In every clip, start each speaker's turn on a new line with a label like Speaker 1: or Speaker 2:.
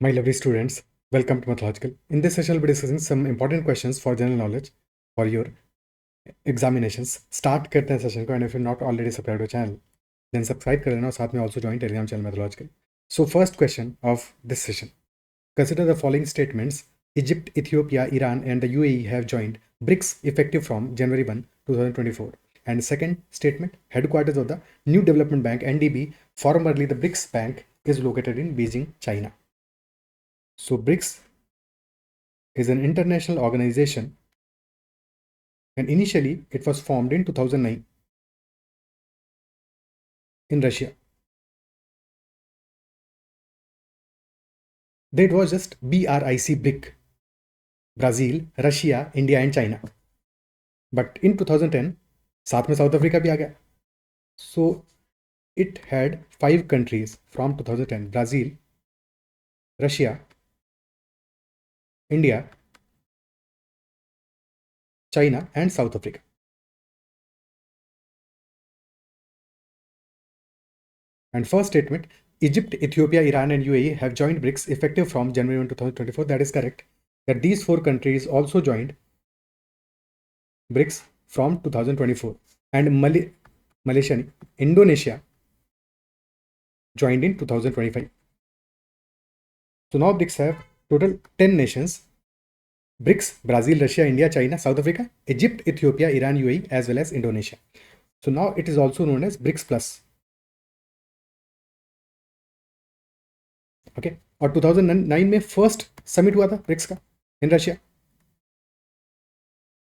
Speaker 1: My lovely students, welcome to Mathological. In this session, we'll be discussing some important questions for general knowledge for your examinations. Start करते हैं session को, and if you're not already subscribed to the channel, then subscribe कर लेना और साथ में also join Telegram channel Mathological. So first question of this session. Consider the following statements. Egypt, Ethiopia, Iran and the UAE have joined BRICS effective from January 1, 2024. And second statement, headquarters of the New Development Bank NDB, formerly the BRICS Bank, is located in Beijing, China. So BRICS is an international organization, and initially it was formed in 2009 in Russia. That was just BRIC, BRIC, Brazil, Russia, India and China. But in 2010 साथ में south Africa भी आ गया. So it had 5 countries from 2010: Brazil, Russia, India, China and South Africa. And first statement, Egypt, Ethiopia, Iran and UAE have joined BRICS effective from January 1, 2024. That is correct. That these 4 countries also joined BRICS from 2024. And Malaysia, Indonesia joined in 2025. So now BRICS have total 10 nations. BRICS: Brazil, Russia, India, China, South Africa, Egypt, Ethiopia, Iran, UAE as well as Indonesia. So now it is also known as BRICS Plus. Okay. और 2009 में first summit हुआ था BRICS का in Russia.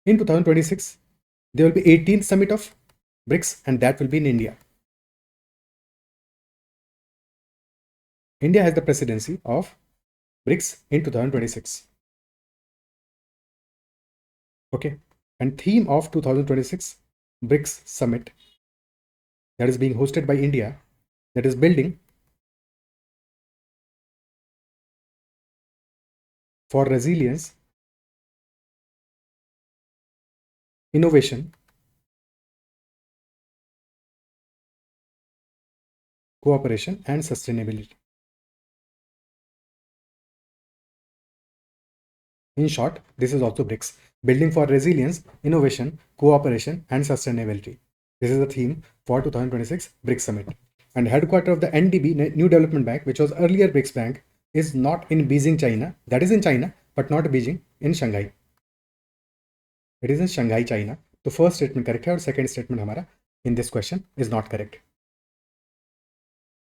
Speaker 1: In 2026 there will be 18th summit of BRICS and that will be in India. India has the presidency of BRICS in 2026. Okay. And theme of 2026 BRICS summit that is being hosted by India, that is building for resilience, innovation, cooperation and sustainability. In short, this is also BRICS, building for resilience, innovation, cooperation and sustainability. This is the theme for 2026 BRICS Summit. And headquarters of the NDB, New Development Bank, which was earlier BRICS Bank, is not in Beijing, China. That is in China, but not Beijing, in Shanghai. It is in Shanghai, China. So first statement correct है और second statement हमारा in this question is not correct.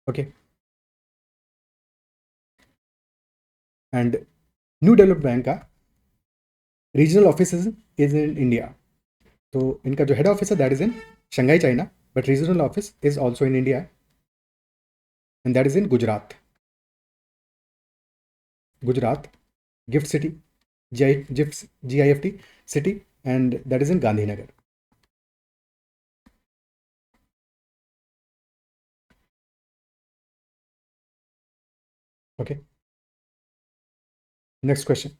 Speaker 1: Okay. And New Development Bank का regional office is in India. So इनका जो head office है that is in Shanghai, China, but regional office is also in India, and that is in Gujarat. Gujarat, Gift City, GIFT City, and that is in Gandhinagar. Okay. Next question.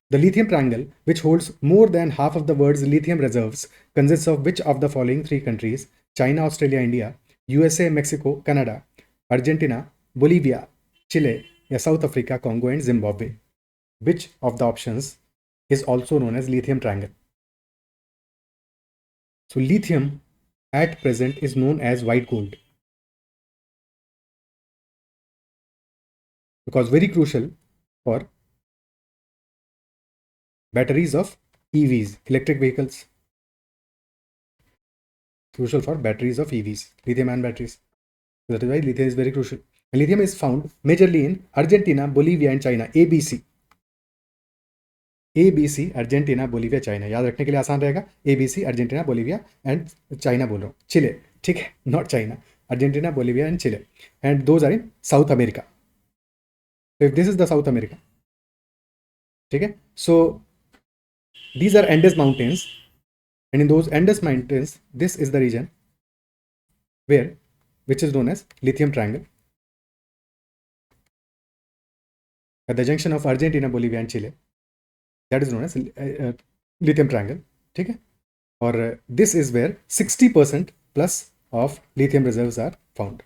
Speaker 1: The lithium triangle, which holds more than half of the world's lithium reserves, consists of which of the following 3 countries? China, Australia, India, USA, Mexico, Canada, Argentina, Bolivia, Chile, South Africa, Congo and Zimbabwe. Which of the options is also known as lithium triangle? So lithium at present is known as white gold because very crucial for batteries of EVs, electric vehicles. Crucial for batteries of EVs, lithium ion batteries. So that is why lithium is very crucial. And lithium is found majorly in Argentina, Bolivia and China. ABC, Argentina, Bolivia, China. याद रखने के लिए आसान रहेगा. ABC, Argentina, Bolivia and China बोल रहा हूँ. Chile, ठीक है, not China. Argentina, Bolivia and Chile. And those are in South America. So if this is the South America, ठीक है. So these are Andes mountains, and in those Andes mountains, this is the region which is known as lithium triangle. At the junction of Argentina, Bolivia and Chile, that is known as lithium triangle. ठीक है. और this is where 60% plus of lithium reserves are found.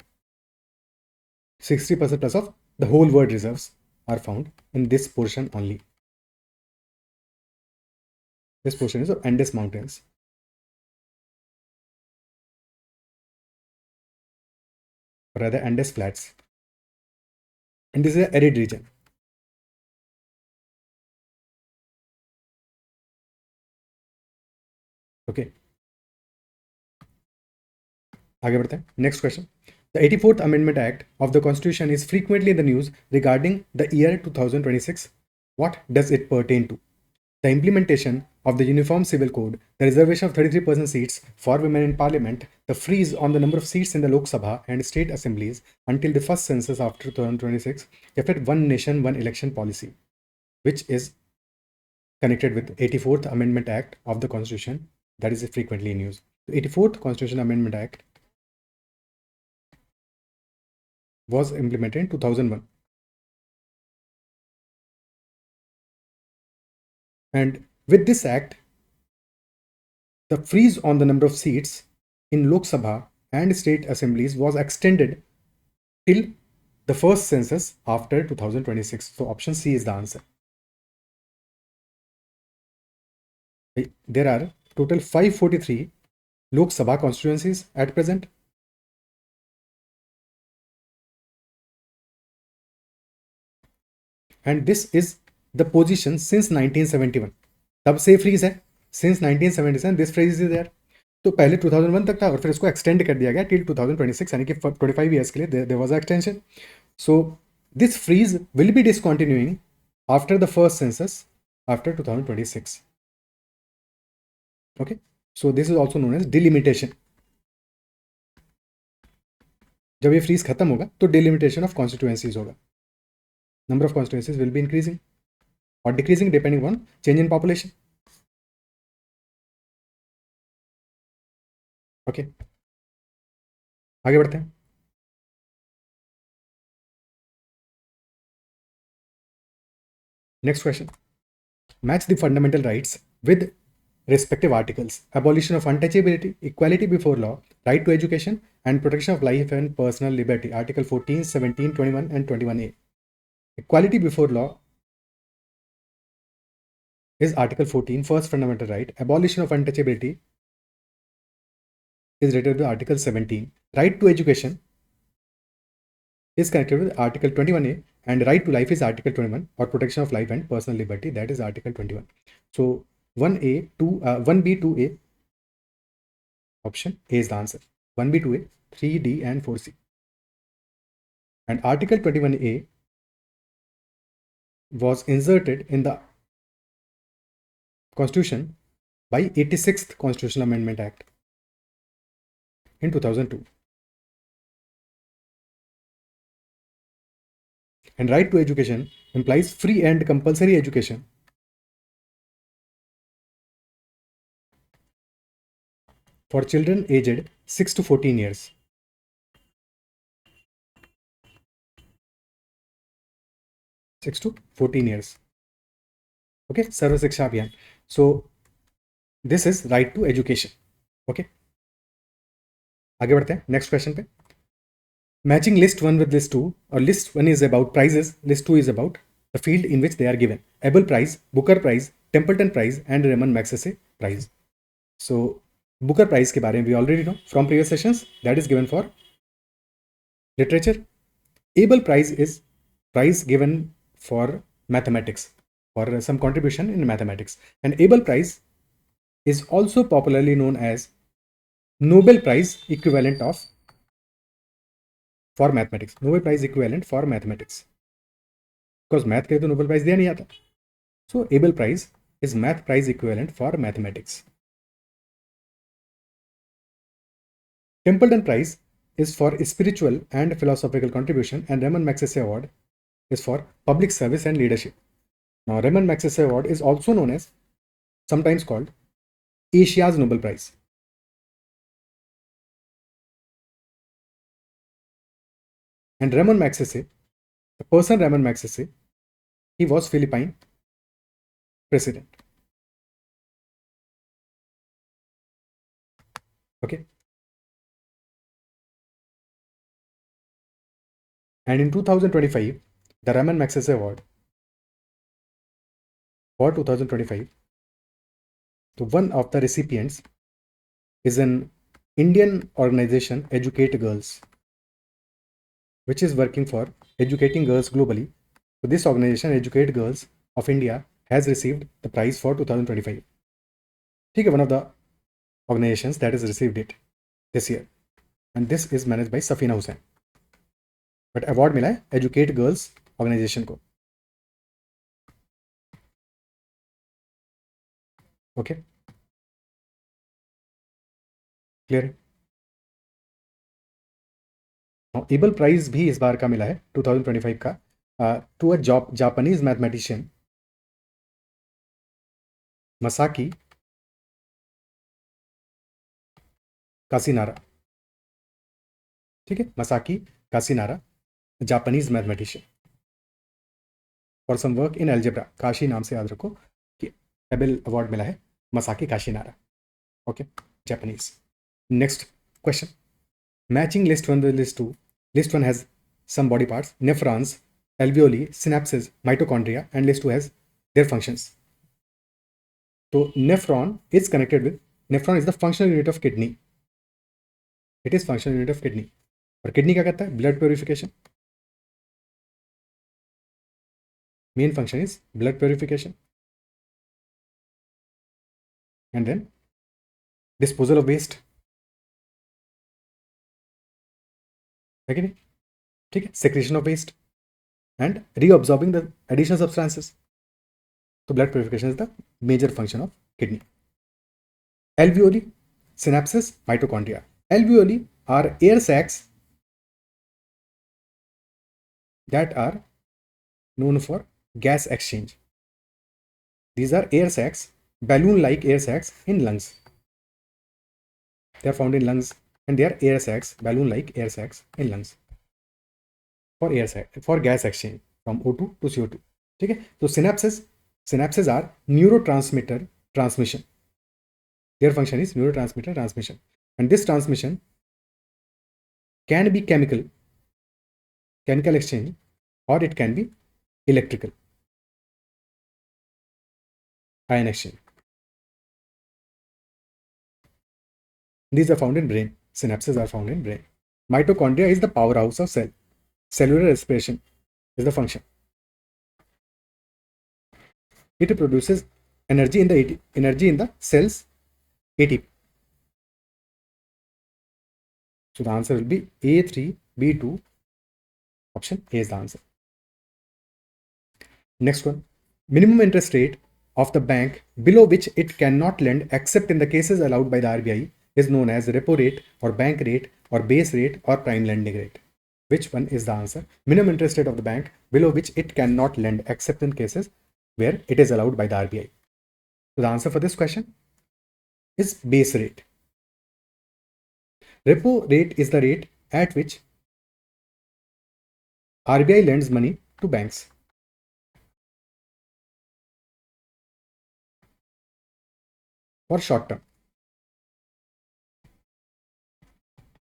Speaker 1: 60% plus of the whole world reserves are found in this portion only. This portion is of Andes Mountains. Or rather Andes Flats. And this is an arid region. Okay. आगे बढ़ते हैं. Next question. The 84th Amendment Act of the Constitution is frequently in the news regarding the year 2026. What does it pertain to? The implementation of the Uniform Civil Code, the reservation of 33% seats for women in Parliament, the freeze on the number of seats in the Lok Sabha and state assemblies until the first census after 2026, affect one nation, one election policy, which is connected with 84th Amendment Act of the Constitution that is frequently in use. The 84th Constitution Amendment Act was implemented in 2001. And with this act, the freeze on the number of seats in Lok Sabha and state assemblies was extended till the first census after 2026. So option C is the answer. There are total 543 Lok Sabha constituencies at present. And this is the position since 1971. तब से freeze है. Since 1977 this freeze is there. तो पहले 2001 तक था और फिर इसको एक्सटेंड कर दिया गया टिल 2026 यानी कि 25 ईयर्स के लिए there was extension. So this freeze will be discontinuing after the first census after 2026. Okay, so this is also known as delimitation. जब ये फ्रीज खत्म होगा तो delimitation of constituencies होगा. Number of constituencies will be increasing or decreasing depending on change in population. Okay, आगे बढ़ते हैं. Next question. Match the fundamental rights with respective articles: abolition of untouchability, equality before law, right to education, and protection of life and personal liberty. Article 14, 17, 21, and 21A. Equality before law is Article 14, first fundamental right. Abolition of untouchability is related to Article 17. Right to education is connected with Article 21A, and right to life is Article 21, or protection of life and personal liberty, that is Article 21. So 1A, 1B, 2A, option A is the answer. 1B, 2A, 3D, and 4C. And Article 21A was inserted in the Constitution by 86th Constitutional Amendment Act in 2002. And right to education implies free and compulsory education for children aged 6 to 14 years. 6 to 14 years. Okay, Sarva Shiksha Abhiyan. So this is right to education. Okay, आगे बढ़ते हैं next question पे. Matching list 1 with list 2, or list 1 is about prizes, list 2 is about the field in which they are given. Abel Prize, Booker Prize, Templeton Prize, and Raymond Magsaysay Prize. So Booker Prize के बारे में we already know from previous sessions, that is given for literature. Abel Prize is prize given for mathematics, for some contribution in mathematics. And Abel Prize is also popularly known as Nobel Prize equivalent of for mathematics. Nobel Prize equivalent for mathematics. Because math के लिए तो Nobel Prize दिया नहीं आता. So Abel Prize is math prize equivalent for mathematics. Templeton Prize is for spiritual and philosophical contribution, and Raymond Magsaysay Award is for public service and leadership. Now Raymond Magsaysay Award is also known as, sometimes called, Asia's Nobel Prize. And Raymond Magsaysay, the person Raymond Magsaysay, he was Philippine president. Okay. And in 2025, The Raman Magsaysay Award for 2025. So one of the recipients is an Indian organization, Educate Girls, which is working for educating girls globally. So this organization, Educate Girls of India, has received the prize for 2025. ठीक है, one of the organizations that has received it this year, and this is managed by Safina Hussain. But award मिला है Educate Girls organization को. Okay, clear है. Abel prize भी इस बार का मिला है 2025 का to a Japanese mathematician Masaki Kashiwara. ठीक है, Masaki Kashiwara, Japanese mathematician, for some work in algebra. Kashi नाम से याद रखो कि एबल अवार्ड मिला है Masaki Kashiwara. Okay, Japanese. Next question. Matching list 1 with list 2. List 1 has some body parts, nephrons, alveoli, synapses, mitochondria, and list 2 has their functions. So nephron is connected with, nephron is the functional unit of kidney. It is functional unit of kidney. और kidney क्या करता है? Blood purification. Main function is blood purification and then disposal of waste. है कि नहीं? ठीक है, secretion of waste and reabsorbing the additional substances. तो blood purification is the major function of kidney. Alveoli, synapses, mitochondria. Alveoli are air sacs that are known for gas exchange. These are air sacs, balloon-like air sacs in lungs. They are found in lungs and they are air sacs, balloon-like air sacs in lungs for gas exchange from O2 to CO2. ठीक है, तो synapses are neurotransmitter transmission. Their function is neurotransmitter transmission, and this transmission can be chemical exchange, or it can be electrical ion exchange. These are found in brain. Synapses are found in brain. Mitochondria is the powerhouse of cell. Cellular respiration is the function. It produces energy in the cells, ATP. So the answer will be A3, B2. Option A is the answer. Next one. Minimum interest rate of the bank below which it cannot lend except in the cases allowed by the RBI is known as repo rate or bank rate or base rate or prime lending rate. Which one is the answer? Minimum interest rate of the bank below which it cannot lend except in cases where it is allowed by the RBI. So the answer for this question is base rate. Repo rate is the rate at which RBI lends money to banks. For short term.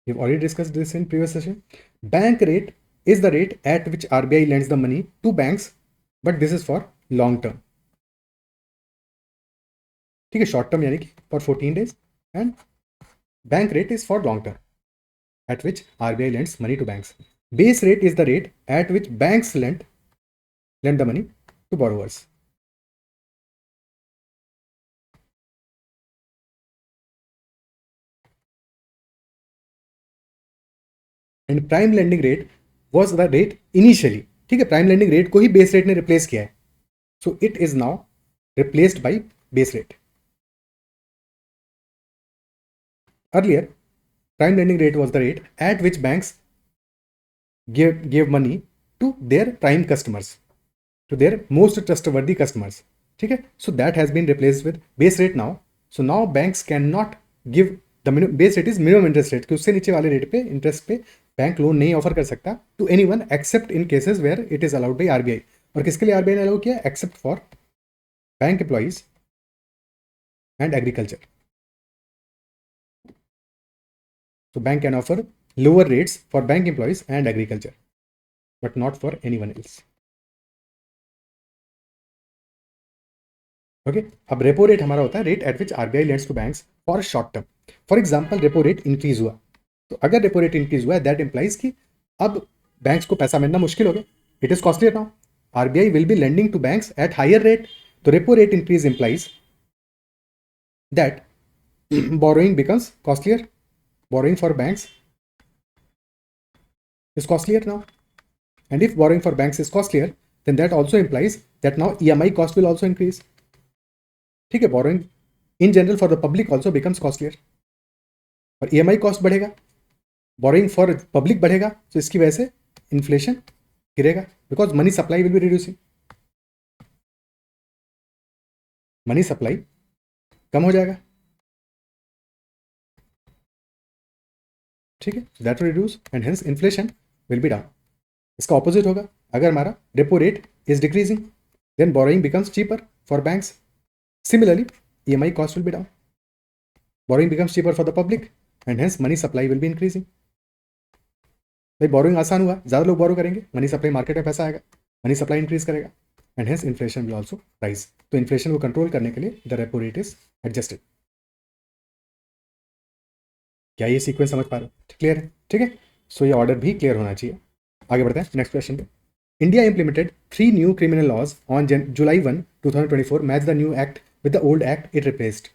Speaker 1: We've already discussed this in previous session. Bank rate is the rate at which RBI lends the money to banks, but this is for long term. ठीक है, short term यानी कि for 14 days, and bank rate is for long term at which RBI lends money to banks. Base rate is the rate at which banks lend the money to borrowers. And prime lending rate was the rate initially. ठीक है, prime lending rate को ही base rate ने replace किया है. So it is now replaced by base rate. Earlier, prime lending rate was the rate at which banks gave money to their prime customers, to their most trustworthy customers. ठीक है, so that has been replaced with base rate now. So now banks cannot give the base rate is minimum interest rate, कि उससे नीचे वाले rate पे interest पे bank loan नहीं offer कर सकता to anyone except in cases where it is allowed by RBI. और किसके लिए आरबीआई ने अलाउ किया? Except for bank employees and agriculture. So bank can offer lower rates for bank employees and agriculture, but not for anyone else. Okay, अब repo rate हमारा होता है rate at which RBI lends to banks for short term. For example repo rate increase हुआ, तो अगर repo rate increase हुआ है that implies कि अब बैंक्स को पैसा मिलना मुश्किल हो गया. It is costlier now. RBI will be lending to banks at higher rate. तो repo rate increase implies that borrowing becomes costlier. Borrowing for banks is costlier now. And if borrowing for banks is costlier, then that also implies that now EMI cost will also increase. ठीक है, borrowing in general for the public also becomes costlier. और EMI cost बढ़ेगा, borrowing for public बढ़ेगा, तो इसकी वजह से inflation गिरेगा because money supply will be reducing. Money supply कम हो जाएगा. ठीक है, that will reduce and hence inflation will be down. इसका ऑपोजिट होगा, अगर हमारा repo rate is decreasing then borrowing becomes cheaper for banks. Similarly EMI cost will be down, borrowing becomes cheaper for the public and hence money supply will be increasing. भाई borrowing आसान हुआ, ज़्यादा लोग बोरो करेंगे, money supply market में पैसा आएगा, money supply increase करेगा and hence inflation will also rise. तो इन्फ्लेशन को कंट्रोल करने के लिए the repo rate is adjusted. क्या ये सीक्वेंस समझ पा रहे हो? क्लियर है? ठीक है, सो ये ऑर्डर भी क्लियर होना चाहिए. आगे बढ़ते हैं नेक्स्ट क्वेश्चन पे. India implemented 3 new criminal laws on July 1, 2024. Match the new act with the old act it replaced.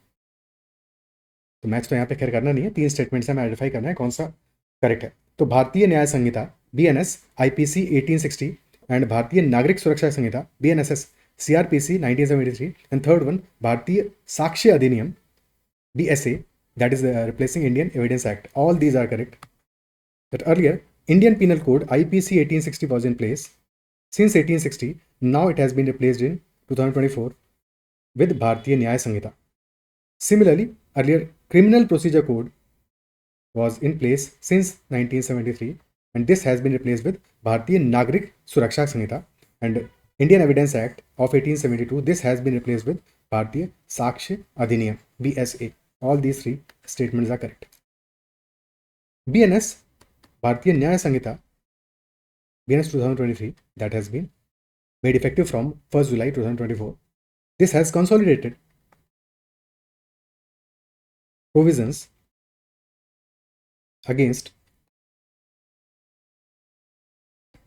Speaker 1: तो मैच तो यहाँ पे खैर करना नहीं है, 3 स्टेटमेंट से हमें आइडेंटिफाई करना है कौन सा करेक्ट है. तो भारतीय न्याय संहिता BNS IPC 1860 एंड भारतीय नागरिक सुरक्षा संहिता BNSS CRPC 1973 and third one भारतीय साक्ष्य अधिनियम BSA that is replacing Indian Evidence Act. All these are correct. That earlier Indian Penal Code IPC 1860 was in place since 1860. Now it has been replaced in 2024 with Bharatiya Nyaya Sanhita. Similarly, earlier Criminal Procedure Code was in place since 1973 and this has been replaced with Bharatiya Nagrik Suraksha Sanhita. And Indian Evidence Act of 1872, this has been replaced with Bharatiya Sakshya Adhiniyam BSA. All these 3 statements are correct. BNS Bharatiya Nyaya Sanhita BNS 2023 that has been made effective from 1st July 2024. This has consolidated provisions against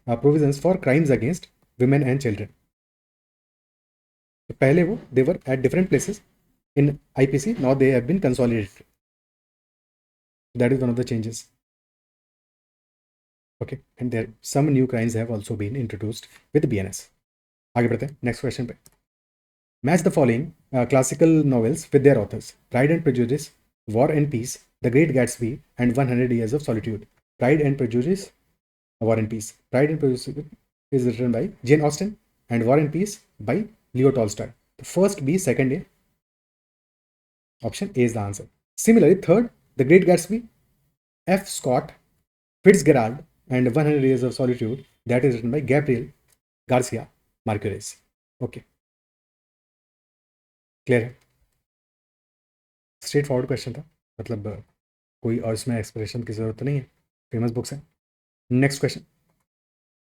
Speaker 1: provisions for crimes against women and children. So, पहले वो they were at different places in IPC, now they have been consolidated. That is one of the changes. Okay, and there some new crimes have also been introduced with BNS. आगे बढ़ते हैं next question पे. Match the following classical novels with their authors: Pride and Prejudice, War and Peace, The Great Gatsby, and 100 Years of Solitude. Pride and Prejudice, War and Peace. Pride and Prejudice is written by Jane Austen and War and Peace by Leo Tolstoy. The first B, second A. Option A is the answer. Similarly, third, The Great Gatsby, F. Scott Fitzgerald, and 100 Years of Solitude, that is written by Gabriel Garcia Marquez. Okay. Clear है? Straight forward question था, मतलब कोई और इसमें expression की जरूरत तो नहीं है, फेमस बुक्स हैं. Next question.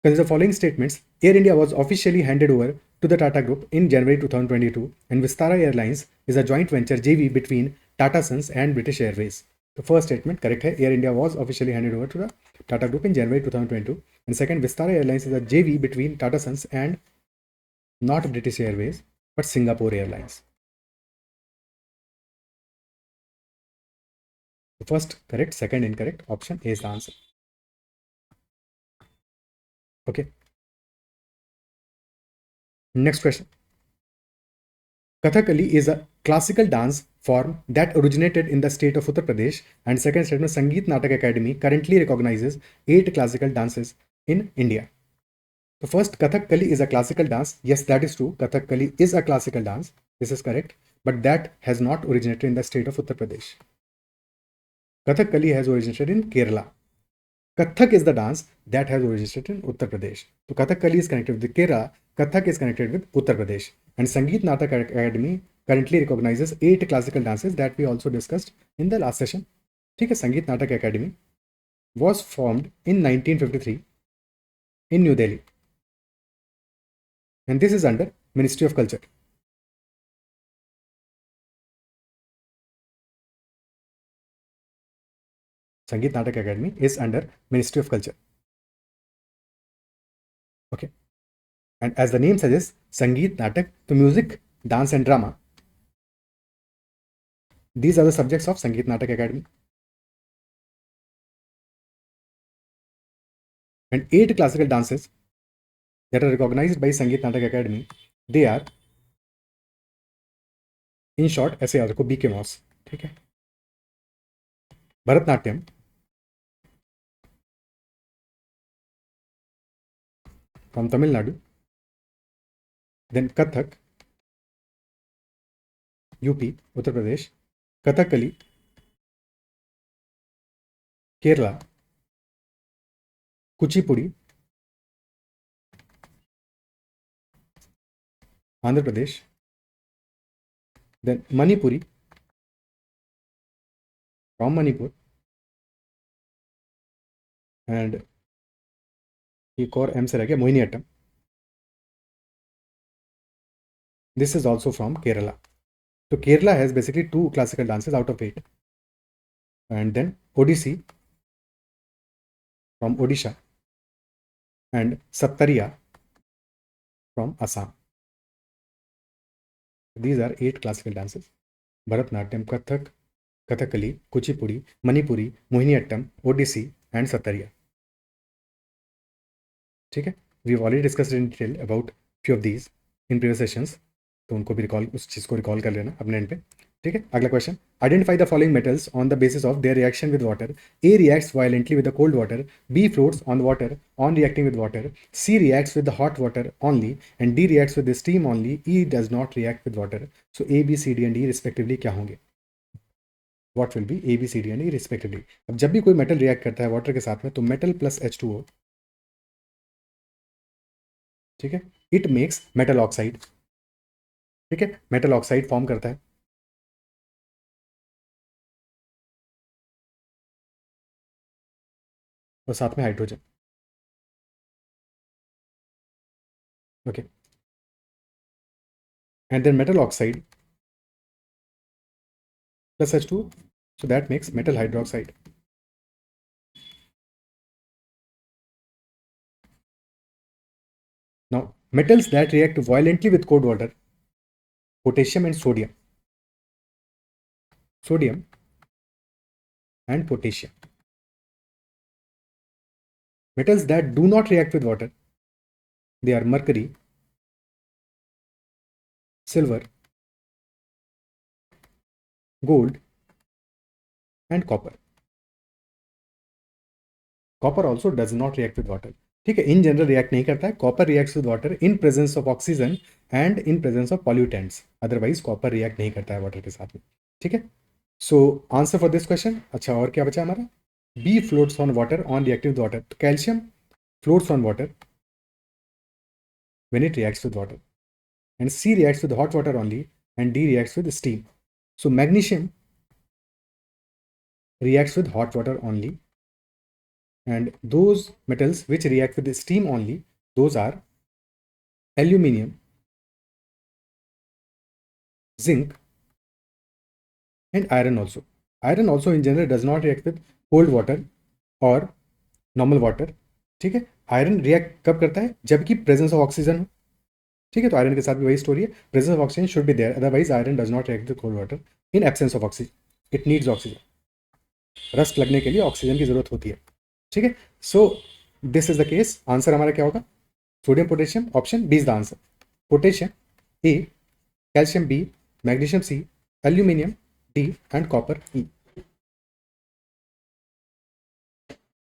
Speaker 1: Consider following statements. Air India was officially handed over to the Tata Group in January 2022 and Vistara Airlines is a joint venture JV between Tata Sons and British Airways. The first statement correct है, Air India was officially handed over to the Tata Group in January 2022 and second, Vistara Airlines is a JV between Tata Sons and not British Airways but Singapore Airlines. The first correct, second incorrect. Option A is the answer. Okay. Next question. Kathakali is a classical dance form that originated in the state of Uttar Pradesh, and second statement, Sangeet Natak Academy currently recognizes 8 classical dances in India. The first, Kathakali is a classical dance. Yes, that is true. Kathakali is a classical dance. This is correct. But that has not originated in the state of Uttar Pradesh. Kathakali has originated in Kerala. Kathak is the dance that has originated in Uttar Pradesh. So Kathakali is connected with Kerala, Kathak is connected with Uttar Pradesh. And Sangeet Natak Academy currently recognizes 8 classical dances that we also discussed in the last session. ठीक है, Sangeet Natak Academy was formed in 1953 in New Delhi. And this is under Ministry of Culture. Sangeet Natak Academy is under Ministry of Culture. Okay. And as the name suggests, Sangeet Natak, so music, dance and drama. These are the subjects of Sangeet Natak Academy. And 8 classical dances that are recognized by Sangeet Natak Academy, they are, in short, ऐसे याद रखो BK Moss. ठीक है. Bharatanatyam from Tamil Nadu, then Kathak, UP, Uttar Pradesh, Kathakali, Kerala, Kuchipudi, Andhra Pradesh, then Manipuri from Manipur, and एक और M से रह गया Mohiniyattam. This is also from Kerala. So Kerala has basically 2 classical dances out of 8. And then Odissi from Odisha and Sattariya from Assam. These are 8 classical dances. Bharatnatyam, Kathak, Kathakali, Kuchipudi, Manipuri, Mohiniyattam, Odissi and Sattariya. ठीक है. We've already discussed in detail about few of these in previous sessions. तो उनको भी recall, उस चीज़ को recall कर लेना अपने एंड पे. ठीक है. अगला question, identify the following metals on the basis of their reaction with water. A reacts violently with the cold water, B floats on water on reacting with water, C reacts with the hot water only and D reacts with the steam only, E does not react with water. So A B C D and E respectively क्या होंगे? What will be A B C D and E respectively? अब जब भी कोई metal react करता है water के साथ में तो मेटल प्लस H2O, ठीक है, इट मेक्स मेटल ऑक्साइड. ठीक है. मेटल ऑक्साइड फॉर्म करता है. और साथ में hydrogen. Okay. And then metal oxide plus H2, so that makes metal hydroxide. Now metals that react violently with cold water, potassium and sodium. Sodium and potassium. Metals that do not react with water, they are mercury, silver, gold and copper. Copper also does not react with water. ठीक है. In general react नहीं करता है. Copper reacts with water in presence of oxygen and in presence of pollutants. Otherwise copper react नहीं करता है water के साथ में. ठीक है. So answer for this question. अच्छा, और क्या बचा हमारा? B floats on water on reactive with water. तो calcium floats on water when it reacts with water, and C reacts with hot water only, and D reacts with steam. So magnesium reacts with hot water only, and those metals which react with steam only, those are aluminium, zinc and iron also. Iron also in general does not react with cold water or normal water. ठीक है. Iron react कब करता है? जबकि presence of oxygen हो. ठीक है. तो आयरन के साथ भी वही स्टोरी है. Presence of oxygen should be there, otherwise iron does not react with cold water in absence of oxygen. It needs oxygen. Rust लगने के लिए ऑक्सीजन की जरूरत होती है. ठीक है. So this is the case. Answer हमारा क्या होगा? Sodium potassium. Option B is the answer. Potassium A, calcium B, magnesium C, aluminium D and copper E.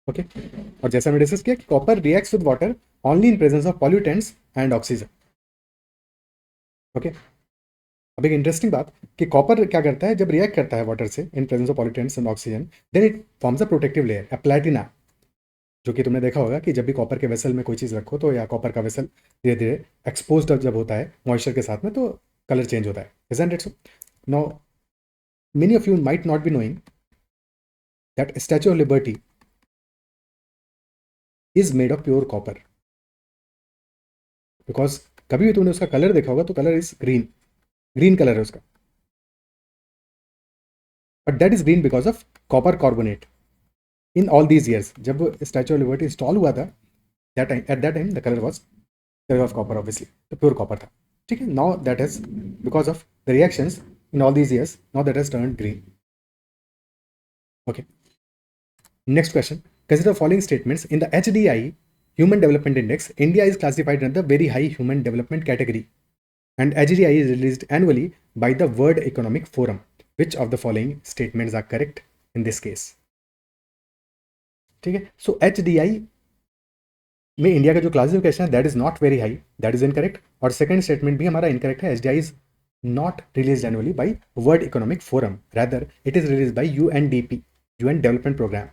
Speaker 1: Okay. और जैसा हमने डिस्कस किया कि copper reacts with water only in presence of pollutants and oxygen. Okay. अब एक interesting बात कि copper क्या करता है जब रिएक्ट करता है वाटर से in presence of pollutants and oxygen, then it forms a protective layer, a patina. जो कि तुमने देखा होगा कि जब भी कॉपर के वेसल में कोई चीज़ रखो तो या कॉपर का वेसल धीरे धीरे एक्सपोज्ड जब होता है मॉइस्चर के साथ में तो कलर चेंज होता है. Isn't it so? Now, many of you might not be knowing that Statue of Liberty is made of pure copper. Because कभी भी तुमने उसका कलर देखा होगा तो colour is green. Green colour है उसका. But that is green because of copper carbonate. In all these years, जब स्टैचू ऑफ लिबर्टी इंस्टॉल हुआ था, at that time the color was color of copper, obviously the pure copper था. ठीक है. Now that has, because of the reactions in all these years, now that has turned green. Okay. Next question. Consider following statements. In the HDI, Human Development Index, India is classified under the very high human development category, and HDI is released annually by the World Economic Forum. Which of the following statements are correct in this case? ठीक है. सो HDI में India का जो classification है that is not very high, that is incorrect. और second statement भी हमारा incorrect है. HDI is not released annually by World Economic Forum. Rather, it is released by UNDP, UN Development Program.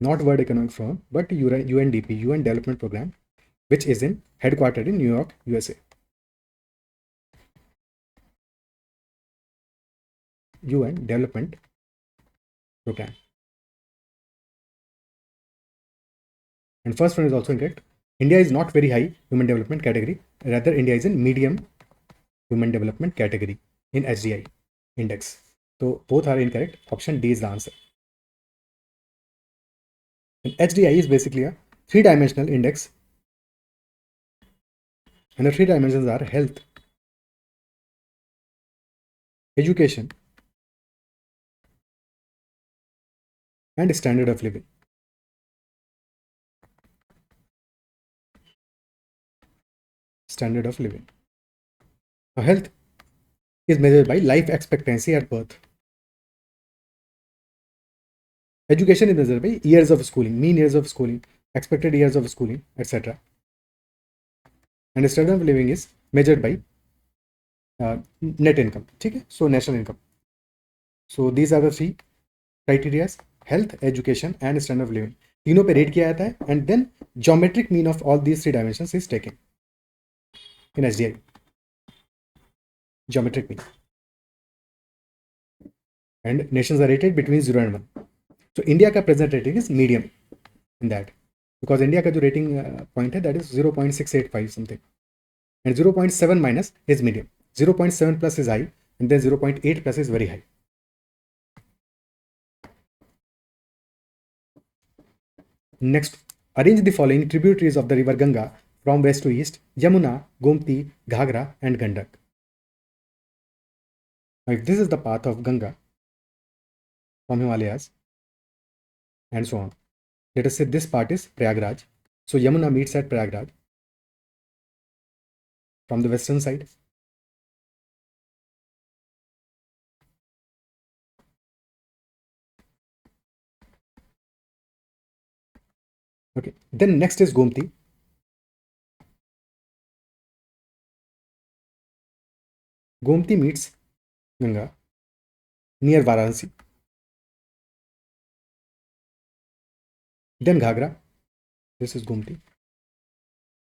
Speaker 1: Not World Economic Forum, but UNDP, UN Development Program, which is headquartered in New York, USA. UN Development Program. And first one is also incorrect. India is not very high human development category. Rather, India is in medium human development category in HDI index. So both are incorrect. Option D is the answer. And HDI is basically a three-dimensional index, and the three dimensions are health, education, and standard of living. Standard of living. Now, health is measured by life expectancy at birth. Education is measured by years of schooling, mean years of schooling, expected years of schooling, etc. And standard of living is measured by net income. Okay? So national income. So these are the three criteria: health, education, and standard of living. तीनों पे rate किया जाता है, and then geometric mean of all these three dimensions is taken in HDI. Geometric mean. And nations are rated between 0 and 1. So India का present rating is medium in that, because India का जो rating point है that is 0.685 something, and 0.7 minus is medium, 0.7 plus is high, and then 0.8 plus is very high. Next, arrange the following tributaries of the river Ganga from west to east: Yamuna, Gomti, Ghagra, and Gandak. Now, if this is the path of Ganga from Himalayas and so on, let us say this part is Prayagraj. So Yamuna meets at Prayagraj from the western side. Okay, then next is Gomti. Gomti meets Ganga near Varanasi. Then Ghagra. This is Gomti.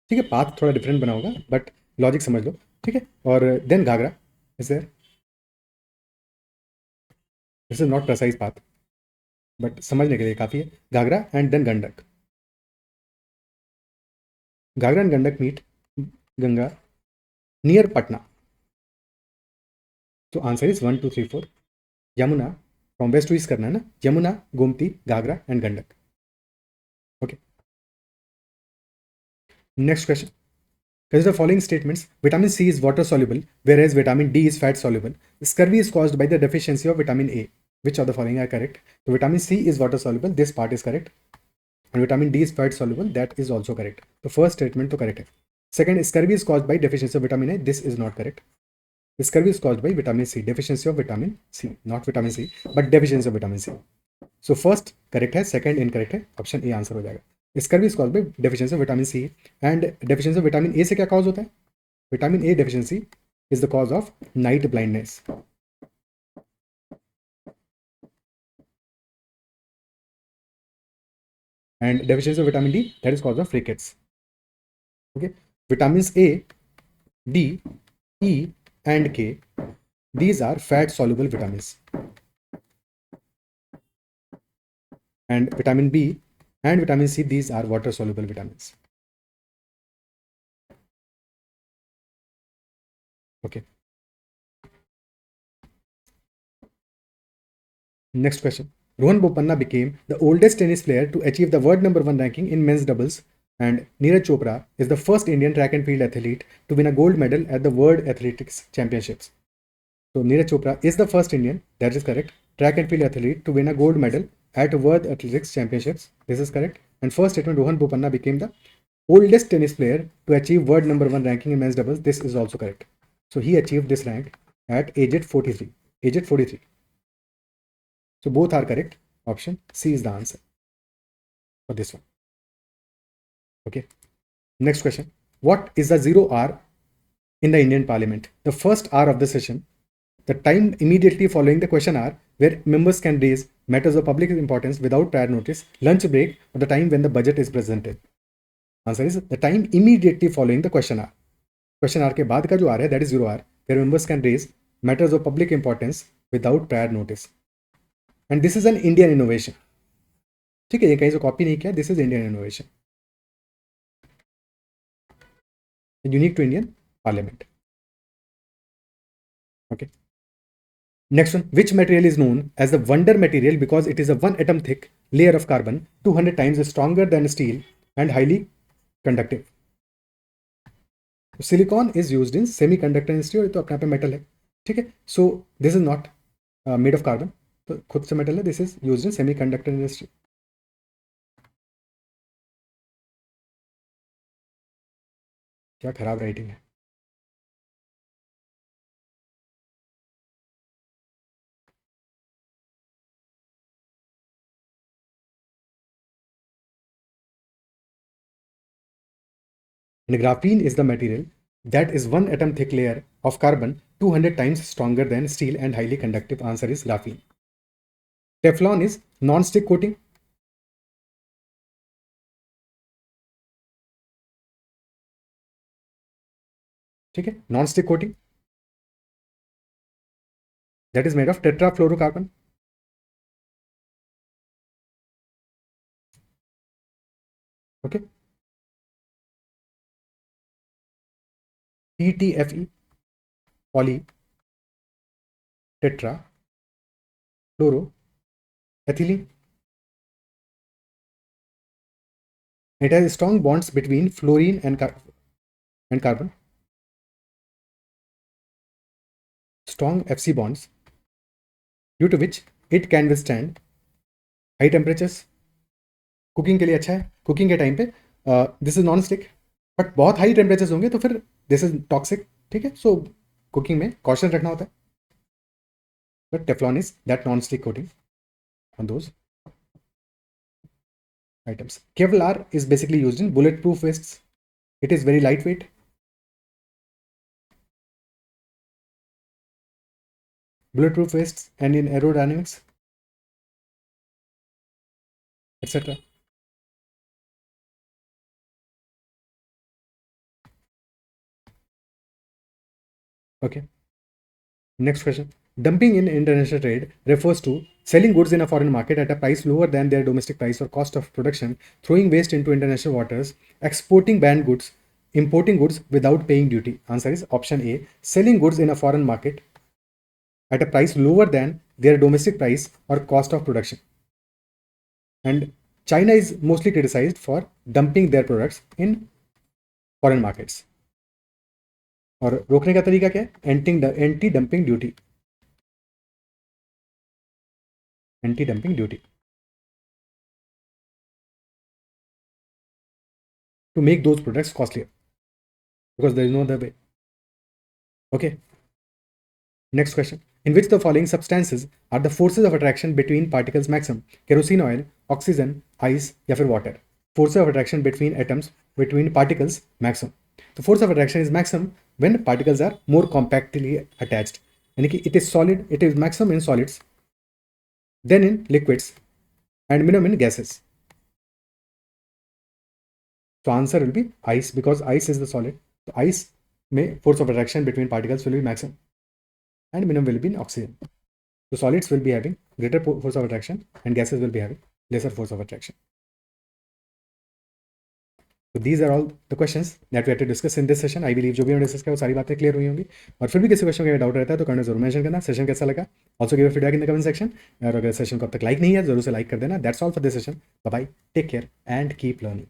Speaker 1: ठीक है, path थोड़ा different बना होगा but logic समझ लो. ठीक है. और then Ghaghara is there. This is not precise path but समझने के लिए काफ़ी है. Ghaghara and then Gandak. Ghaghara and Gandak meet Ganga near Patna. तो answer is 1 2 3 4. Yamuna from west to east करना है ना. Yamuna, Gomti, Ghaghara and Gandak. Okay. Next question. Consider the following statements. Vitamin C is water soluble, whereas vitamin D is fat soluble. Scurvy is caused by the deficiency of vitamin A. Which of the following are correct? So vitamin C is water soluble. This part is correct. And vitamin D is fat soluble. That is also correct. The first statement to correct. Second, scurvy is caused by deficiency of vitamin A. This is not correct. Scurvy is caused by vitamin C. Deficiency of vitamin C. Not vitamin C, but deficiency of vitamin C. So first correct है, second incorrect है. Option A answer हो जाएगा. Scurvy is cause by deficiency of vitamin C. And deficiency of vitamin A से क्या cause होता है? Vitamin A deficiency is the cause of night blindness. And deficiency of vitamin D that is cause of rickets. Okay. Vitamin A, D, E and K, these are fat soluble vitamins. And vitamin B and vitamin C, these are water soluble vitamins. Okay. Next question. Rohan Bopanna became the oldest tennis player to achieve the world number 1 ranking in men's doubles, and Neeraj Chopra is the first Indian track and field athlete to win a gold medal at the World Athletics Championships. So Neeraj Chopra is the first Indian, that is correct, track and field athlete to win a gold medal at World Athletics Championships. This is correct. And first statement, Rohan Bopanna became the oldest tennis player to achieve world number 1 ranking in men's doubles. This is also correct. So he achieved this rank at age 43. Age 43. So both are correct. Option C is the answer for this one. Okay. Next question. What is the 0 hour in the Indian Parliament? The first hour of the session, the time immediately following the question hour, where members can raise matters of public importance without prior notice, lunch break, or the time when the budget is presented. Answer is the time immediately following the question hour. Question hour के बाद का जो hour है, that is 0 hour, where members can raise matters of public importance without prior notice. And this is an Indian innovation. ठीक है, ये कहीं से कॉपी नहीं किया. This is Indian innovation, unique to Indian Parliament. Okay. Next one, which material is known as the wonder material because it is a 1 atom thick layer of carbon 200 times stronger than steel and highly conductive? Silicon is used in semiconductor industry और तो अपने आप में metal है, ठीक है. So this is not made of carbon, तो खुद से metal है. This is used in semiconductor industry. क्या खराब राइटिंग है. And graphene is the material that is 1 atom thick layer of carbon 200 times stronger than steel and highly conductive. Answer is graphene. Teflon is non-stick coating. ठीक है, non-stick coating that is made of tetrafluorocarbon. Okay. PTFE, poly tetra fluoro ethylene. It has strong bonds between fluorine and carbon. Strong FC bonds, due to which it can withstand high temperatures. Cooking के लिए अच्छा है. Cooking के time पे this is non stick, but बहुत high temperatures होंगे तो फिर दिस इज टॉक्सिक. ठीक है, सो कुकिंग में कॉशन रखना होता है. But Teflon is that non stick coating on those items. Kevlar is basically used in bulletproof vests. It is very lightweight. Bulletproof vests and in aerodynamics, etc. Okay. Next question. Dumping in international trade refers to selling goods in a foreign market at a price lower than their domestic price or cost of production, throwing waste into international waters, exporting banned goods, importing goods without paying duty. Answer is option A. Selling goods in a foreign market at a price lower than their domestic price or cost of production. And China is mostly criticized for dumping their products in foreign markets. और रोकने का तरीका क्या है? Anti dumping duty. Anti-dumping duty to make those products costlier because there is no other way. Okay. Next question. In which the following substances are the forces of attraction between particles maximum? Kerosene oil, oxygen, ice या फिर water. Force of attraction between atoms, between particles maximum. The force of attraction is maximum when particles are more compactly attached. यानी कि it is solid, it is maximum in solids, then in liquids, and minimum in gases. So answer will be ice because ice is the solid. So ice may force of attraction between particles will be maximum and minimum will be in oxygen. So solids will be having greater force of attraction and gases will be having lesser force of attraction. तो these are all the questions that we have to discuss in this session. I believe जो भी हमने discuss किया वो सारी बातें clear हुई होंगी। और फिर भी किसी क्वेश्चन का डाउट रहता है तो कमेंट जरूर मेंशन करना। सेशन कैसा लगा, also give feedback in the comment section. और अगर सेशन को अब तक लाइक नहीं है जरूर से लाइक कर देना। That's all for this session. Bye bye, take care and keep learning.